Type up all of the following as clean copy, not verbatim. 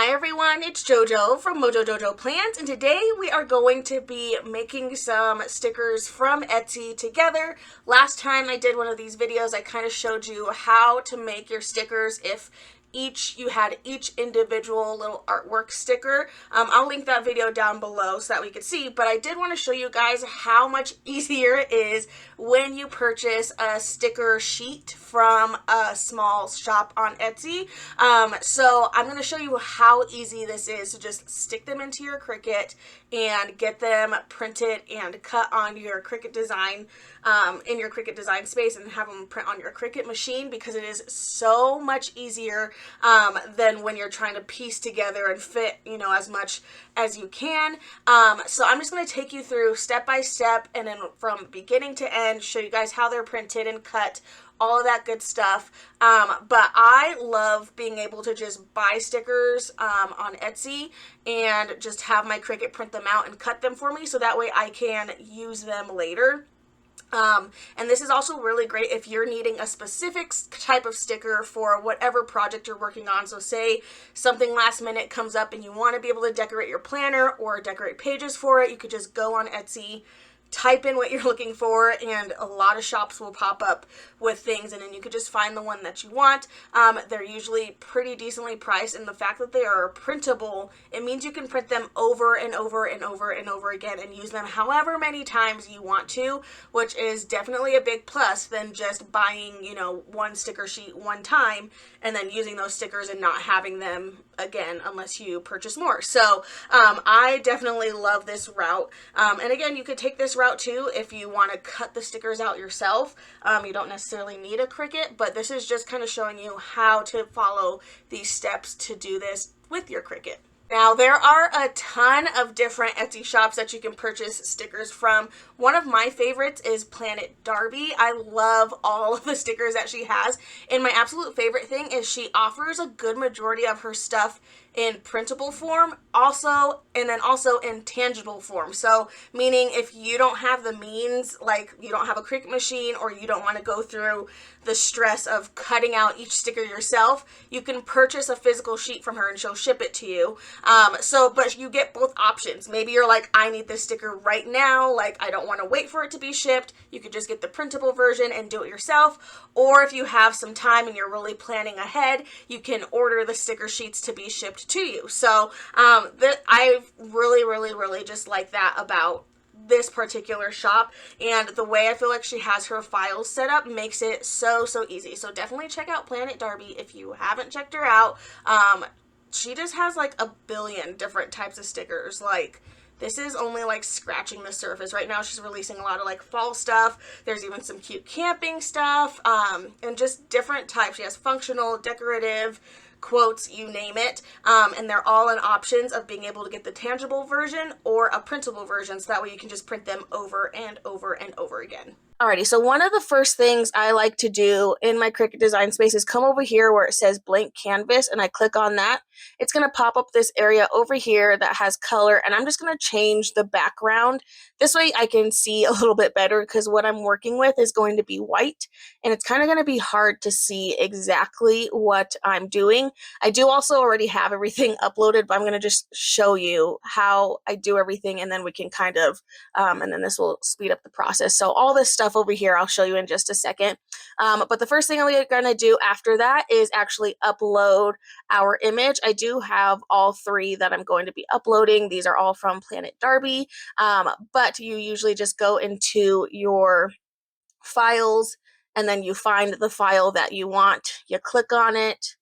Hi everyone, it's JoJo from Mojo Jojo Plans, and today we are going to be making some stickers from Etsy together. Last time I did one of these videos, I kind of showed you how to make your stickers if you had each individual little artwork sticker. I'll link that video down below so that we could see, but I did want to show you guys how much easier it is when you purchase a sticker sheet from a small shop on Etsy. So I'm going to show you how easy this is to just stick them into your Cricut and get them printed and cut on your Cricut design, in your Cricut design space, and have them print on your Cricut machine, because it is so much easier than when you're trying to piece together and fit, as much as you can. So I'm just going to take you through step by step, and then from beginning to end, show you guys how they're printed and cut, all of that good stuff. But I love being able to just buy stickers on Etsy and just have my Cricut print them out and cut them for me, so that way I can use them later. And this is also really great if you're needing a specific type of sticker for whatever project you're working on. So say something last minute comes up and you want to be able to decorate your planner or decorate pages for it, you could just go on Etsy, type in what you're looking for, and a lot of shops will pop up with things, and then you could just find the one that you want. They're usually pretty decently priced, and the fact that they are printable, it means you can print them over and over and over and over again and use them however many times you want to, which is definitely a big plus than just buying, one sticker sheet one time and then using those stickers and not having them again unless you purchase more. So I definitely love this route. And again, you could take this route too if you want to cut the stickers out yourself. You don't necessarily need a Cricut, but this is just kind of showing you how to follow these steps to do this with your Cricut. Now, there are a ton of different Etsy shops that you can purchase stickers from. One of my favorites is Planet Darby. I love all of the stickers that she has, and my absolute favorite thing is she offers a good majority of her stuff in printable form, and then also in tangible form. So meaning if you don't have the means, like you don't have a Cricut machine, or you don't want to go through the stress of cutting out each sticker yourself, you can purchase a physical sheet from her and she'll ship it to you. But you get both options. Maybe you're like, I need this sticker right now, like I don't want to wait for it to be shipped. You could just get the printable version and do it yourself. Or if you have some time and you're really planning ahead, you can order the sticker sheets to be shipped to you. So I really just like that about this particular shop, and the way I feel like she has her files set up makes it so easy. So definitely check out Planet Darby if you haven't checked her out. She just has like a billion different types of stickers. Like, this is only like scratching the surface. Right now she's releasing a lot of like fall stuff. There's even some cute camping stuff, and just different types. She has functional, decorative, quotes, you name it, and they're all in options of being able to get the tangible version or a printable version, so that way you can just print them over and over and over again. Alrighty, so one of the first things I like to do in my Cricut design space is come over here where it says blank canvas, and I click on that. It's going to pop up this area over here that has color, and I'm just going to change the background. This way I can see a little bit better, because what I'm working with is going to be white, and it's kind of going to be hard to see exactly what I'm doing. I do also already have everything uploaded, but I'm going to just show you how I do everything, and then we can kind of, and then this will speed up the process. So all this stuff over here I'll show you in just a second. But the first thing we're going to do after that is actually upload our image. I do have all three that I'm going to be uploading. These are all from Planet Darby, but you usually just go into your files, and then you find the file that you want. You click on it.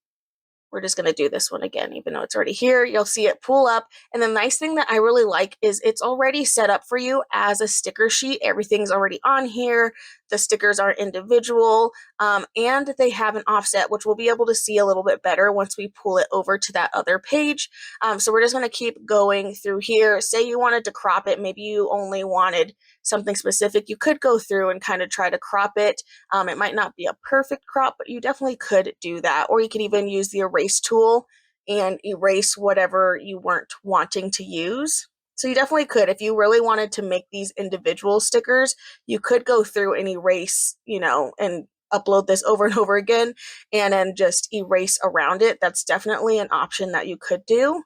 We're just going to do this one again, even though it's already here. You'll see it pull up. And the nice thing that I really like is it's already set up for you as a sticker sheet. Everything's already on here. The stickers are individual, and they have an offset, which we'll be able to see a little bit better once we pull it over to that other page. So we're just going to keep going through here. Say you wanted to crop it. Maybe you only wanted something specific. You could go through and kind of try to crop it. It might not be a perfect crop, but you definitely could do that. Or you could even use the erase tool and erase whatever you weren't wanting to use. So you definitely could, if you really wanted to make these individual stickers, you could go through and erase, and upload this over and over again and then just erase around it. That's definitely an option that you could do,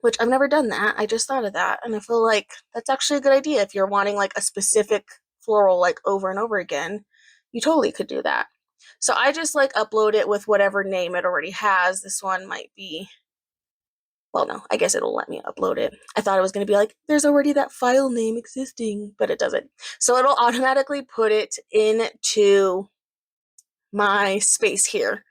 which I've never done that. I just thought of that, and I feel like that's actually a good idea. If you're wanting like a specific floral like over and over again, you totally could do that. So I just like upload it with whatever name it already has. This one might be, well, no, I guess it'll let me upload it. I thought it was going to be like, there's already that file name existing, but it doesn't. So it'll automatically put it into my space here.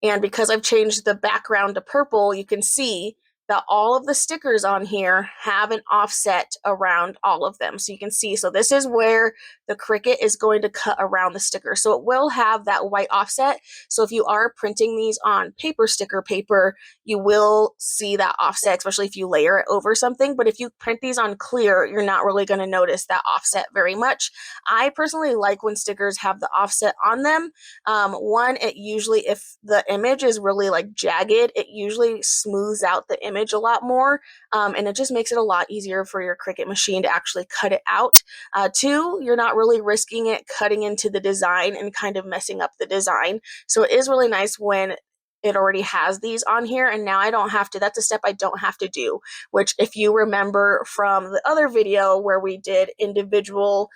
And because I've changed the background to purple, you can see that all of the stickers on here have an offset around all of them. So you can see, so this is where the Cricut is going to cut around the sticker. So it will have that white offset. So if you are printing these on paper sticker paper, you will see that offset, especially if you layer it over something. But if you print these on clear, you're not really going to notice that offset very much. I personally like when stickers have the offset on them. One, it usually, if the image is really like jagged, it usually smooths out the image a lot more, and it just makes it a lot easier for your Cricut machine to actually cut it out. Two, you're not really risking it cutting into the design and kind of messing up the design. So it is really nice when it already has these on here, and now I don't have to, that's a step I don't have to do, which if you remember from the other video where we did individual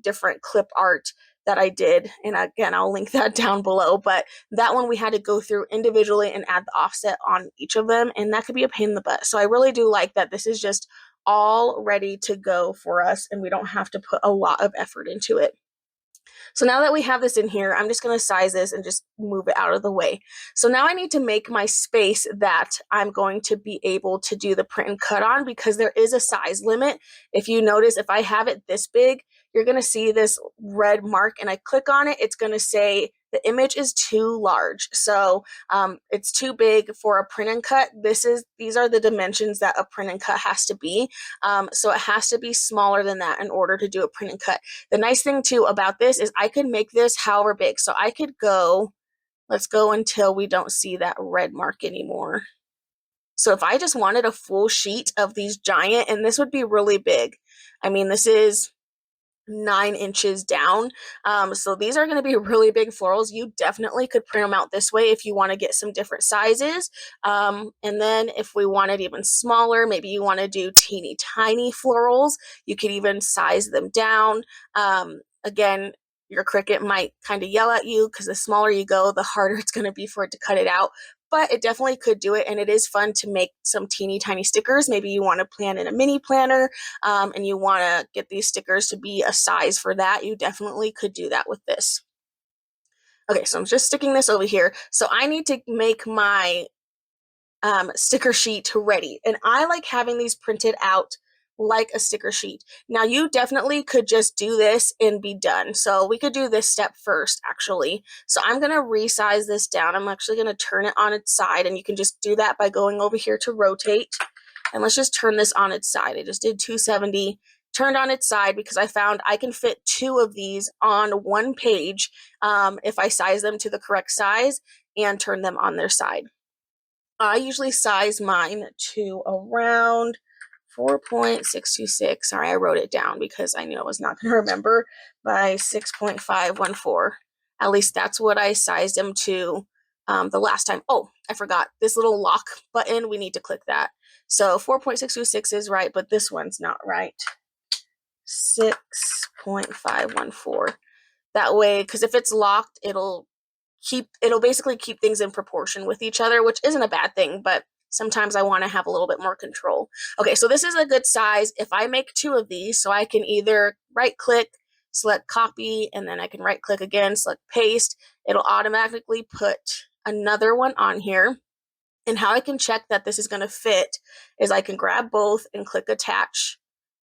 different clip art that I did, and again, I'll link that down below, but that one we had to go through individually and add the offset on each of them, and that could be a pain in the butt. So I really do like that this is just all ready to go for us, and we don't have to put a lot of effort into it. So now that we have this in here, I'm just going to size this and just move it out of the way. So now I need to make my space that I'm going to be able to do the print and cut on, because there is a size limit. If you notice, if I have it this big, you're going to see this red mark, and I click on it, it's going to say the image is too large. So it's too big for a print and cut. These are the dimensions that a print and cut has to be. So it has to be smaller than that in order to do a print and cut. The nice thing too about this is I could make this however big. So I could go, let's go until we don't see that red mark anymore. So if I just wanted a full sheet of these giant, and this would be really big. I mean, this is 9 inches down. So these are going to be really big florals. You definitely could print them out this way if you want to get some different sizes. And then if we wanted even smaller, maybe you want to do teeny tiny florals, you could even size them down. Again, your Cricut might kind of yell at you because the smaller you go, the harder it's going to be for it to cut it out. But it definitely could do it, and it is fun to make some teeny tiny stickers. Maybe you want to plan in a mini planner, and you want to get these stickers to be a size for that. You definitely could do that with this. Okay, so I'm just sticking this over here. So I need to make my sticker sheet ready, and I like having these printed out like a sticker sheet. Now you definitely could just do this and be done. So we could do this step first actually. So I'm going to resize this down. I'm actually going to turn it on its side, and you can just do that by going over here to rotate. And let's just turn this on its side. I just did 270, turned on its side because I found I can fit 2 of these on one page if I size them to the correct size and turn them on their side. I usually size mine to around 4.626. Sorry, I wrote it down because I knew I was not going to remember, by 6.514. At least that's what I sized them to the last time. Oh, I forgot this little lock button. We need to click that. So 4.626 is right, but this one's not right. 6.514. That way, because if it's locked, it'll basically keep things in proportion with each other, which isn't a bad thing, but sometimes I want to have a little bit more control. Okay, so this is a good size. If I make 2 of these, so I can either right click, select copy, and then I can right click again, select paste. It'll automatically put another one on here. And how I can check that this is going to fit is I can grab both and click attach.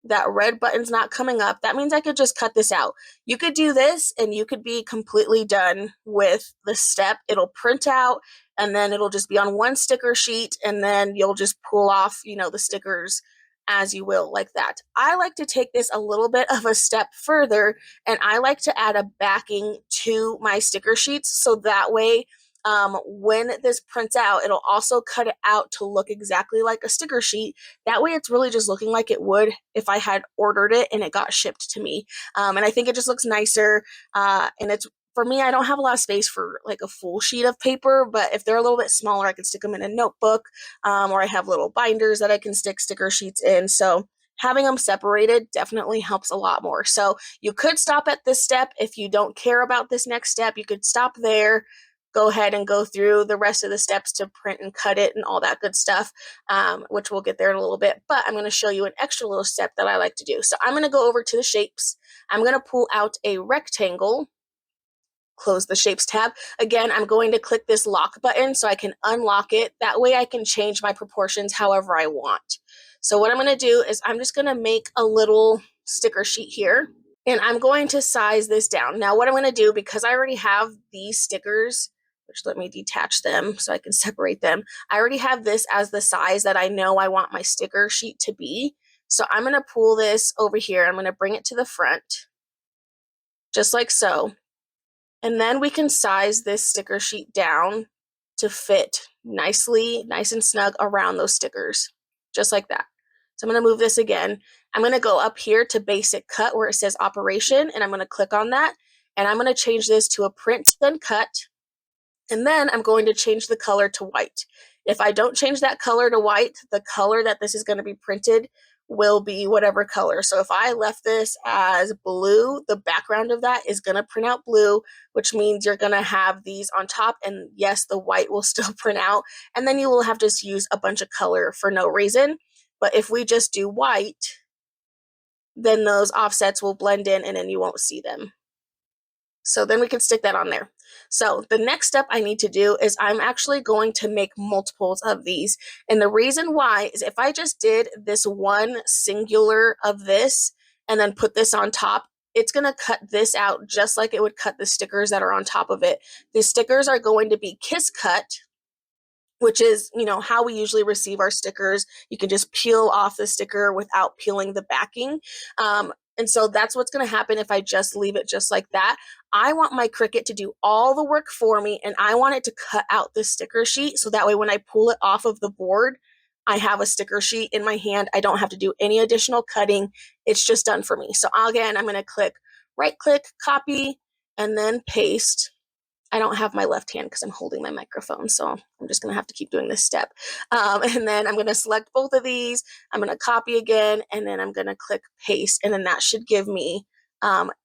That red button's not coming up. That means I could just cut this out. You could do this and you could be completely done with the step. It'll print out, and then it'll just be on one sticker sheet, and then you'll just pull off, the stickers as you will, like that. I like to take this a little bit of a step further, and I like to add a backing to my sticker sheets, so that way when this prints out, it'll also cut it out to look exactly like a sticker sheet. That way it's really just looking like it would if I had ordered it and it got shipped to me. And I think it just looks nicer, and it's For me, I don't have a lot of space for like a full sheet of paper, but if they're a little bit smaller, I can stick them in a notebook, or I have little binders that I can stick sticker sheets in. So having them separated definitely helps a lot more. So you could stop at this step. If you don't care about this next step, you could stop there, go ahead and go through the rest of the steps to print and cut it and all that good stuff, which we'll get there in a little bit. But I'm going to show you an extra little step that I like to do. So I'm going to go over to the shapes. I'm going to pull out a rectangle, close the shapes tab. Again, I'm going to click this lock button so I can unlock it. That way I can change my proportions however I want. So what I'm going to do is I'm just going to make a little sticker sheet here, and I'm going to size this down. Now what I'm going to do, because I already have these stickers, which let me detach them so I can separate them. I already have this as the size that I know I want my sticker sheet to be. So I'm going to pull this over here. I'm going to bring it to the front, just like so. And then we can size this sticker sheet down to fit nicely, nice and snug around those stickers, just like that. So I'm going to move this again. I'm going to go up here to basic cut where it says operation, and I'm going to click on that. And I'm going to change this to a print then cut. And then I'm going to change the color to white. If I don't change that color to white, the color that this is going to be printed will be whatever color. So if I left this as blue, the background of that is going to print out blue, which means you're going to have these on top, and yes, the white will still print out, and then you will have to just use a bunch of color for no reason. But if we just do white, then those offsets will blend in and then you won't see them. So then we can stick that on there. So the next step I need to do is I'm actually going to make multiples of these. And the reason why is if I just did this one singular of this and then put this on top, it's going to cut this out just like it would cut the stickers that are on top of it. The stickers are going to be kiss cut, which is, how we usually receive our stickers. You can just peel off the sticker without peeling the backing. And so that's what's going to happen if I just leave it just like that. I want my Cricut to do all the work for me, and I want it to cut out the sticker sheet so that way when I pull it off of the board, I have a sticker sheet in my hand. I don't have to do any additional cutting. It's just done for me. So again, I'm going to click right click, copy, and then paste. I don't have my left hand because I'm holding my microphone, so I'm just going to have to keep doing this step. And then I'm going to select both of these. I'm going to copy again, and then I'm going to click paste, and then that should give me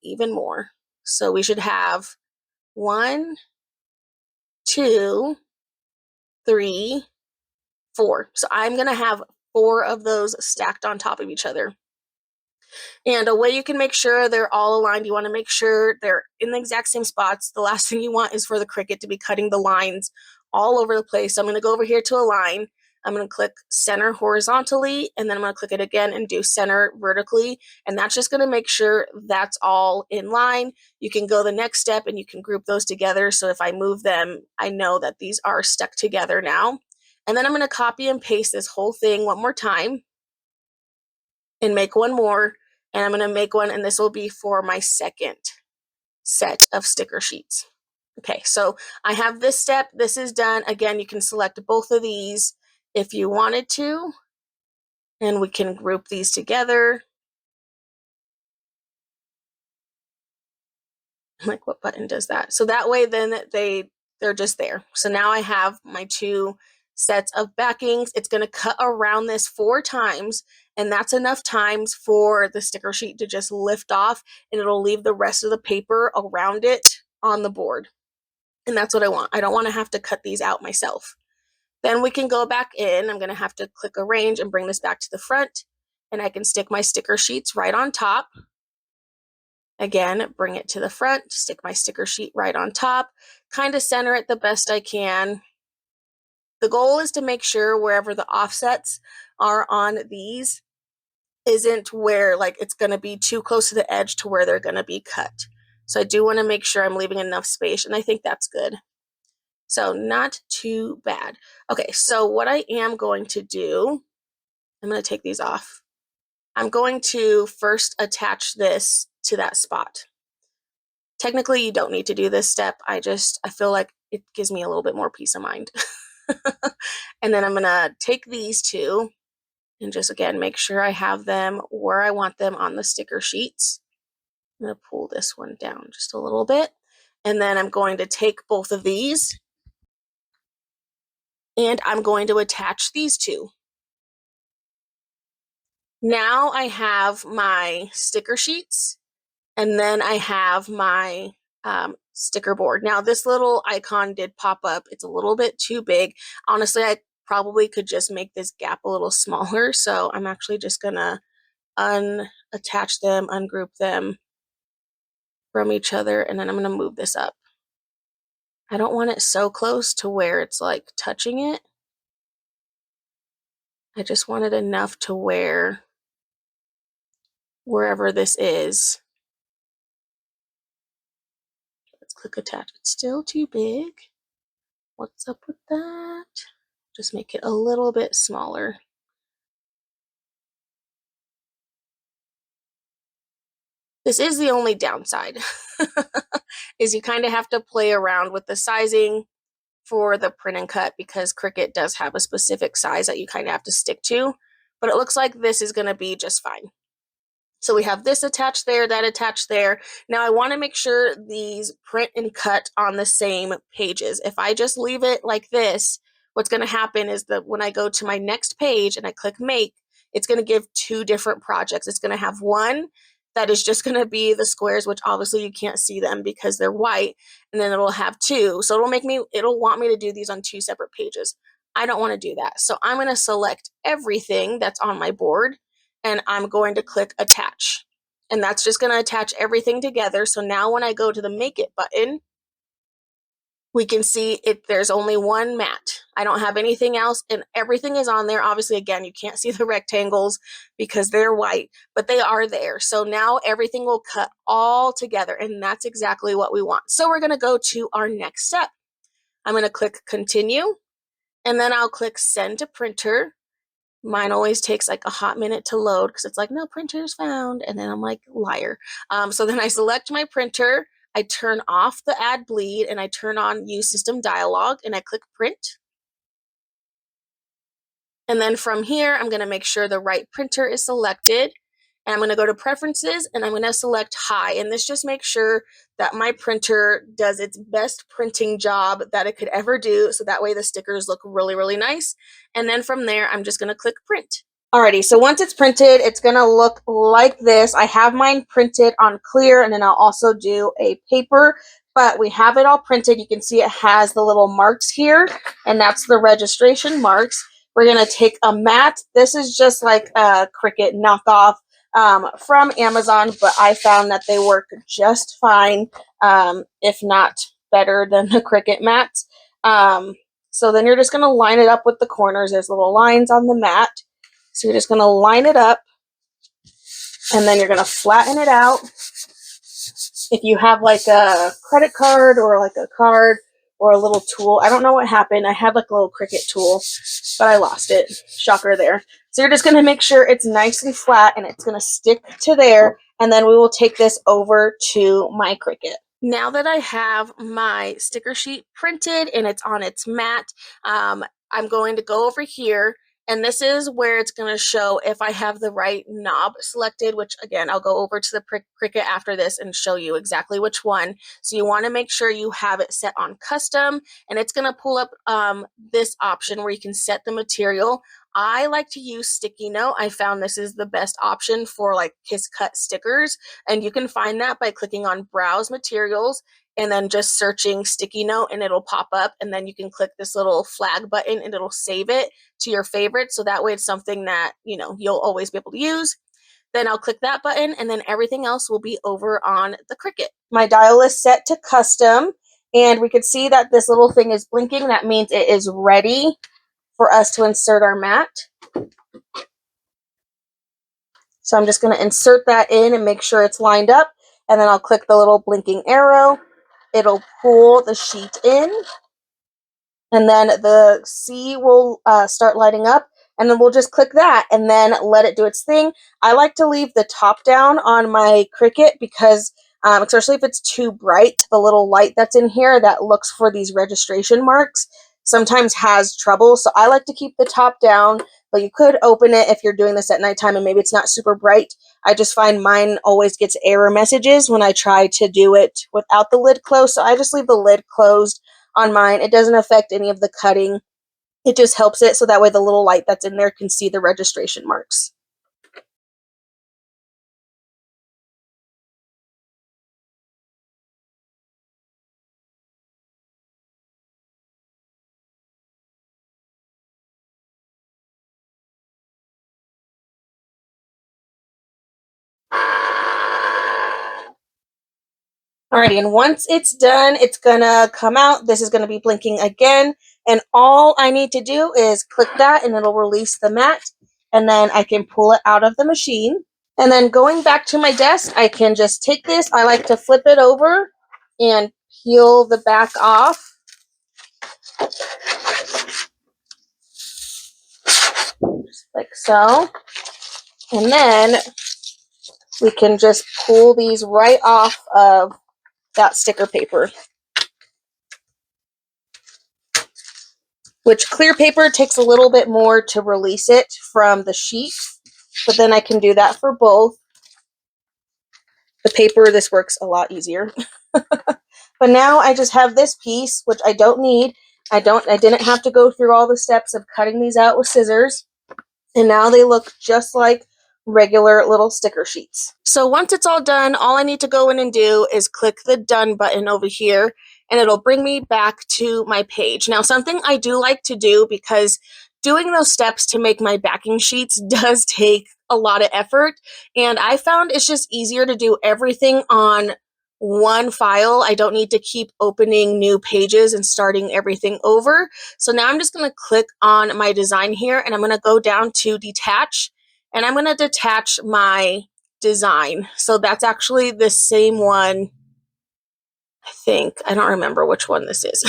even more. So we should have 1, 2, 3, 4. So I'm going to have 4 of those stacked on top of each other. And a way you can make sure they're all aligned, you want to make sure they're in the exact same spots. The last thing you want is for the Cricut to be cutting the lines all over the place. So I'm going to go over here to align. I'm going to click center horizontally, and then I'm going to click it again and do center vertically. And that's just going to make sure that's all in line. You can go the next step and you can group those together. So if I move them, I know that these are stuck together now. And then I'm going to copy and paste this whole thing one more time and make one more. And I'm going to make one, and this will be for my second set of sticker sheets. Okay, so I have this step. This is done. Again, you can select both of these if you wanted to, and we can group these together. Like, what button does that? So that way then they're just there. So now I have my 2 sets of backings. It's going to cut around this 4 times, and that's enough times for the sticker sheet to just lift off, and it'll leave the rest of the paper around it on the board. And that's what I want. I don't want to have to cut these out myself. Then we can go back in. I'm going to have to click arrange and bring this back to the front, and I can stick my sticker sheets right on top. Again, bring it to the front, stick my sticker sheet right on top, kind of center it the best I can. The goal is to make sure wherever the offsets are on these isn't where it's going to be too close to the edge to where they're going to be cut. So I do want to make sure I'm leaving enough space, and I think that's good. So not too bad. Okay, so what I am going to do, I'm going to take these off. I'm going to first attach this to that spot. Technically, you don't need to do this step. I feel like it gives me a little bit more peace of mind. And then I'm going to take these 2 and just, again, make sure I have them where I want them on the sticker sheets. I'm going to pull this one down just a little bit. And then I'm going to take both of these and I'm going to attach these two. Now I have my sticker sheets, and then I have my sticker board. Now this little icon did pop up. It's a little bit too big. Honestly, I probably could just make this gap a little smaller. So I'm actually just gonna unattach them, ungroup them from each other, and then I'm gonna move this up. I don't want it so close to where it's like touching it. I just want it enough to where wherever this is. Let's click attach. It's still too big. What's up with that? Just make it a little bit smaller. This is the only downside, is you kind of have to play around with the sizing for the print and cut because Cricut does have a specific size that you kind of have to stick to, but it looks like this is going to be just fine. So we have this attached there, that attached there. Now I want to make sure these print and cut on the same pages. If I just leave it like this, what's going to happen is that when I go to my next page and I click make, it's going to give two different projects. It's going to have one that is just going to be the squares, which obviously you can't see them because they're white, and then it'll have two. So it'll want me to do these on two separate pages. I don't want to do that. So I'm going to select everything that's on my board, and I'm going to click attach. And that's just going to attach everything together. So now when I go to the make it button, we can see there's only one mat. I don't have anything else, and everything is on there. Obviously, again, you can't see the rectangles because they're white, but they are there. So now everything will cut all together, and that's exactly what we want. So we're going to go to our next step. I'm going to click continue, and then I'll click send to printer. Mine always takes like a hot minute to load because it's like, no printers found. And then I'm like, liar. So then I select my printer, I turn off the add bleed, and I turn on use system dialog, and I click print. And then from here, I'm going to make sure the right printer is selected. And I'm going to go to preferences, and I'm going to select high. And this just makes sure that my printer does its best printing job that it could ever do. So that way the stickers look really, really nice. And then from there, I'm just going to click print. Alrighty, so once it's printed, it's going to look like this. I have mine printed on clear, and then I'll also do a paper. But we have it all printed. You can see it has the little marks here, and that's the registration marks. We're going to take a mat. This is just like a Cricut knockoff from Amazon, but I found that they work just fine, if not better than the Cricut mats. So then you're just going to line it up with the corners. There's little lines on the mat. So you're just going to line it up, and then you're going to flatten it out. If you have like a credit card or like a card or a little tool, I don't know what happened. I had like a little Cricut tool, but I lost it. Shocker there. So you're just going to make sure it's nice and flat, and it's going to stick to there, and then we will take this over to my Cricut. Now that I have my sticker sheet printed and it's on its mat, I'm going to go over here, and this is where it's going to show if I have the right knob selected, which again, I'll go over to the Cricut after this and show you exactly which one. So you want to make sure you have it set on custom, and it's going to pull up this option where you can set the material. I like to use sticky note. I found this is the best option for like kiss cut stickers, and you can find that by clicking on browse materials and then just searching sticky note, and it'll pop up, and then you can click this little flag button and it'll save it to your favorite, so that way it's something that you'll always be able to use. Then I'll click that button, and then everything else will be over on the Cricut. My dial is set to custom, and we can see that this little thing is blinking. That means it is ready for us to insert our mat. So I'm just going to insert that in and make sure it's lined up, and then I'll click the little blinking arrow. It'll pull the sheet in, and then the C will start lighting up, and then we'll just click that and then let it do its thing. I like to leave the top down on my Cricut because especially if it's too bright, the little light that's in here that looks for these registration marks. sometimes has trouble. So I like to keep the top down, but you could open it if you're doing this at nighttime and maybe it's not super bright. I just find mine always gets error messages when I try to do it without the lid closed. So I just leave the lid closed on mine. It doesn't affect any of the cutting. It just helps it so that way the little light that's in there can see the registration marks. Alrighty, and once it's done, it's gonna come out. This is gonna be blinking again, and all I need to do is click that and it'll release the mat, and then I can pull it out of the machine. And then going back to my desk, I can just take this. I like to flip it over and peel the back off. Just like so. And then we can just pull these right off of that sticker paper. Which clear paper takes a little bit more to release it from the sheet, but then I can do that for both. The paper, this works a lot easier. But now I just have this piece, which I don't need. I didn't have to go through all the steps of cutting these out with scissors. And now they look just like regular little sticker sheets. So once it's all done, all I need to go in and do is click the done button over here, and it'll bring me back to my page. Now, something I do like to do, because doing those steps to make my backing sheets does take a lot of effort, and I found it's just easier to do everything on one file. I don't need to keep opening new pages and starting everything over. So now I'm just going to click on my design here, and I'm going to go down to detach, and I'm going to detach my design. So that's actually the same one. I think, I don't remember which one this is.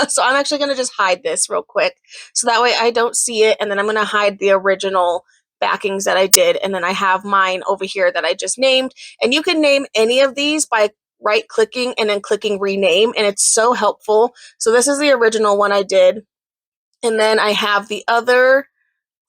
So I'm actually going to just hide this real quick, so that way I don't see it, and then I'm going to hide the original backings that I did, and then I have mine over here that I just named. And you can name any of these by right clicking and then clicking rename, and it's so helpful. So this is the original one I did, and then I have the other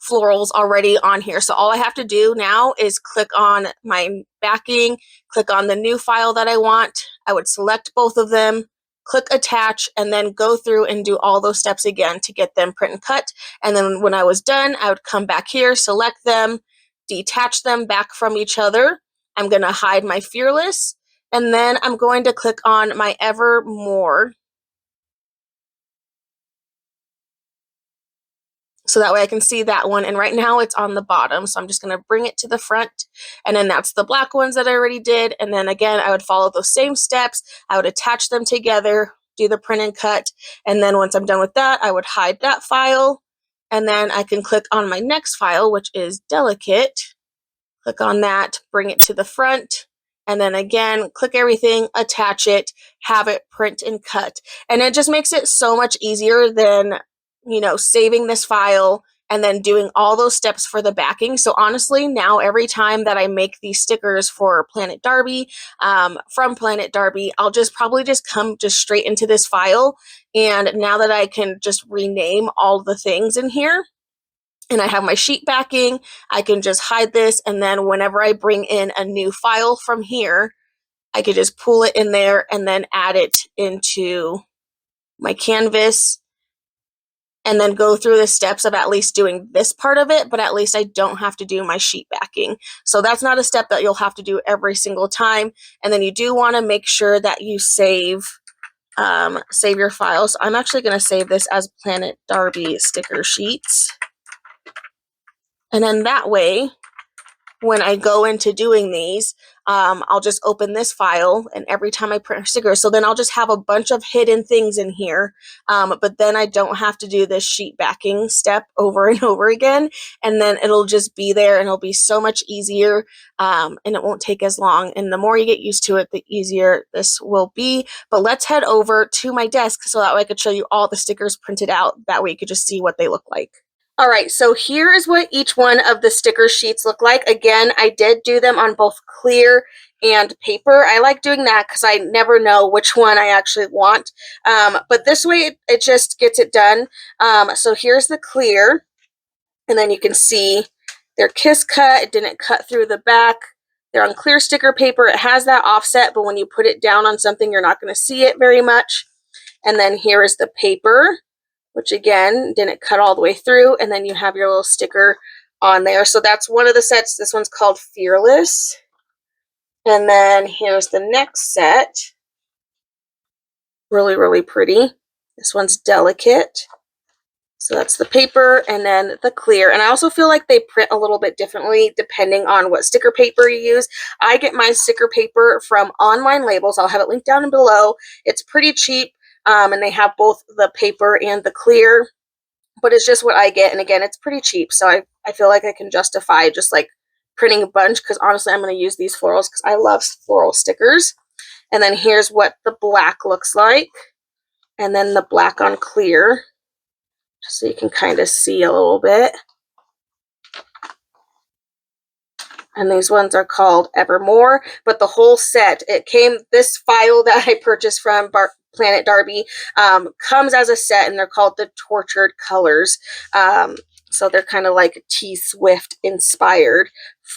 florals already on here. So all I have to do now is click on my backing, click on the new file that I want. I would select both of them, click attach, and then go through and do all those steps again to get them print and cut. And then when I was done, I would come back here, select them, detach them back from each other. I'm going to hide my Fearless, and then I'm going to click on my Evermore, so that way I can see that one. And right now it's on the bottom, so I'm just going to bring it to the front, and then that's the black ones that I already did. And then again, I would follow those same steps. I would attach them together, do the print and cut, and then once I'm done with that, I would hide that file, and then I can click on my next file, which is Delicate. Click on that, bring it to the front, and then again, click everything, attach it, have it print and cut. And it just makes it so much easier than, saving this file and then doing all those steps for the backing. So honestly, now every time that I make these stickers for Planet Darby, from Planet Darby, I'll probably come straight into this file. And now that I can just rename all the things in here, and I have my sheet backing, I can just hide this, and then whenever I bring in a new file from here, I could just pull it in there and then add it into my canvas, and then go through the steps of at least doing this part of it, but at least I don't have to do my sheet backing. So that's not a step that you'll have to do every single time. And then you do want to make sure that you save your file. So I'm actually going to save this as Planet Darby sticker sheets. And then that way, when I go into doing these, I'll just open this file, and every time I print stickers, so then I'll just have a bunch of hidden things in here, but then I don't have to do this sheet backing step over and over again, and then it'll just be there, and it'll be so much easier, and it won't take as long, and the more you get used to it, the easier this will be. But let's head over to my desk so that way I could show you all the stickers printed out. That way you could just see what they look like. All right, so here is what each one of the sticker sheets look like. Again, I did do them on both clear and paper. I like doing that because I never know which one I actually want. But this way, it just gets it done. So here's the clear, and then you can see they're kiss cut. It didn't cut through the back. They're on clear sticker paper. It has that offset, but when you put it down on something, you're not going to see it very much. And then here is the paper, which again, didn't cut all the way through. And then you have your little sticker on there. So that's one of the sets. This one's called Fearless. And then here's the next set. Really, really pretty. This one's Delicate. So that's the paper and then the clear. And I also feel like they print a little bit differently depending on what sticker paper you use. I get my sticker paper from Online Labels. I'll have it linked down below. It's pretty cheap, and they have both the paper and the clear, but it's just what I get. And again, it's pretty cheap. So I feel like I can justify just like printing a bunch, because honestly, I'm going to use these florals because I love floral stickers. And then here's what the black looks like. And then the black on clear, so you can kind of see a little bit. And these ones are called Evermore, but the whole set, it came, this file that I purchased from Planet Darby comes as a set, and they're called the Tortured Colors. So they're kind of like T-Swift inspired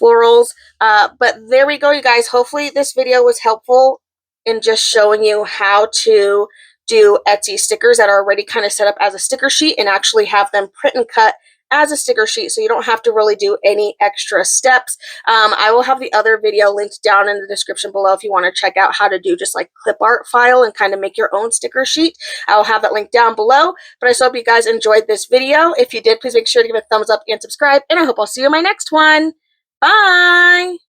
florals. But there we go, you guys. Hopefully this video was helpful in just showing you how to do Etsy stickers that are already kind of set up as a sticker sheet and actually have them print and cut as a sticker sheet, so you don't have to really do any extra steps. I will have the other video linked down in the description below if you want to check out how to do just like clip art file and kind of make your own sticker sheet. I will have that link down below. But I just hope you guys enjoyed this video. If you did, please make sure to give it a thumbs up and subscribe, and I hope I'll see you in my next one. Bye!